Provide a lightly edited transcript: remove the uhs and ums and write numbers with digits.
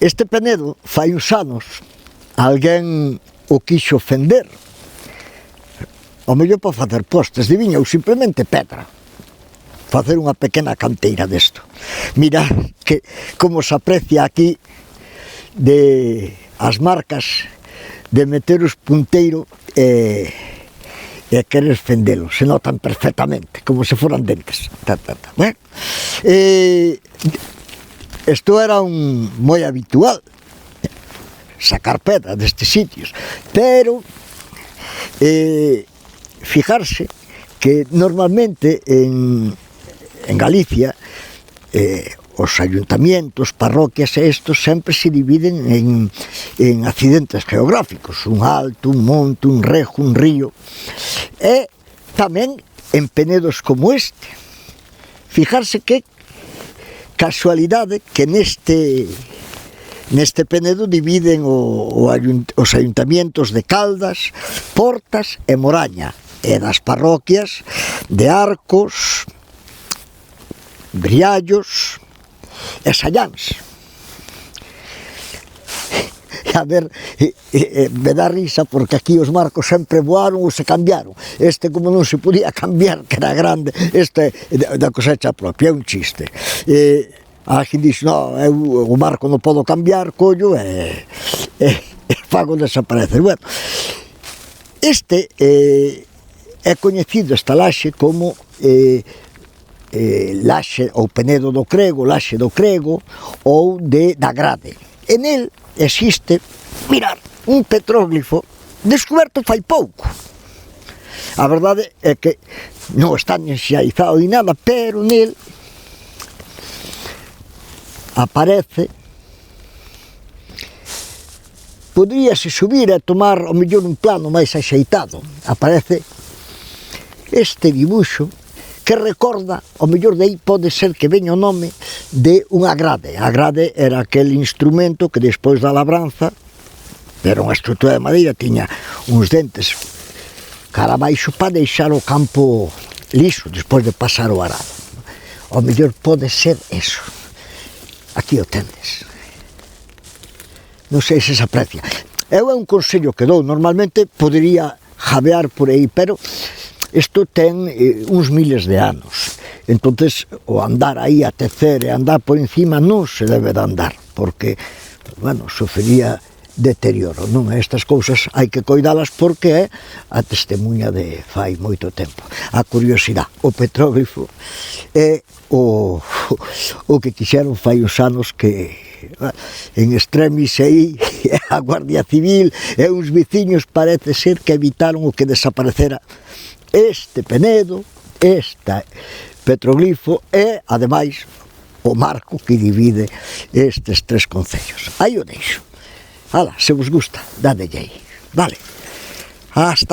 Este Penedo, fai uns anos, alguén o quixo ofender, ao mellor para facer postes de viña ou simplemente pedra, facer unha pequena canteira desto. Mira que como se aprecia aquí de as marcas de meter os punteiro e querer fendelo, se notan perfectamente, como se foran dentes. Bueno, isto era moi habitual, sacar pedra destes sitios, pero fijarse que normalmente en Galicia os ayuntamientos, parroquias e estos sempre se dividen en accidentes geográficos, un alto, un monte, un rejo, un río, e tamén en penedos como este. Fijarse que casualidade que neste penedo dividen os ayuntamientos de Caldas, Portas e Moraña, e das parroquias de Arcos, Briallos e Salláns. A ver, me dá risa porque aquí os marcos sempre voaron ou se cambiaron. Este, como non se podía cambiar, que era grande, este da cosecha propia, é un chiste. A quen dixe, no, o marco non podo cambiar, collo, e fago desaparecer. Bueno, este é coñecido, esta laxe, como laxe ou penedo do Crego, laxe do Crego ou da Grade. En el existe, mirar, un petróglifo descoberto fai pouco. A verdade é que non está nin xeizado ni nada, pero nel aparece, podríase subir e tomar ao mellor un plano máis axeitado, aparece este dibuixo que recorda, ao mellor de aí pode ser que veña o nome de unha grade. A grade era aquel instrumento que despois da labranza, era unha estrutura de madeira, tiña uns dentes cara abaixo para deixar o campo liso despois de pasar o arado. Ao mellor pode ser eso. Aquí o tendes. Non sei se se aprecia. Eu é un consello que dou, normalmente podería jabear por aí, pero isto ten uns miles de anos. Entonces, o andar aí a tecer e andar por encima non se debe de andar, porque, bueno, sofrería deterioro, non? Estas cousas hai que coidalas porque é a testemunha de fai moito tempo. A curiosidade, o petróglifo é o que quixeron fai uns anos que en extremis aí a Guardia Civil e uns veciños parece ser que evitaron o que desaparecera este penedo, este petróglifo e, ademais, o marco que divide estes tres concellos. Aí o deixo. Ala, se vos gusta, dadelle aí. Vale. Hasta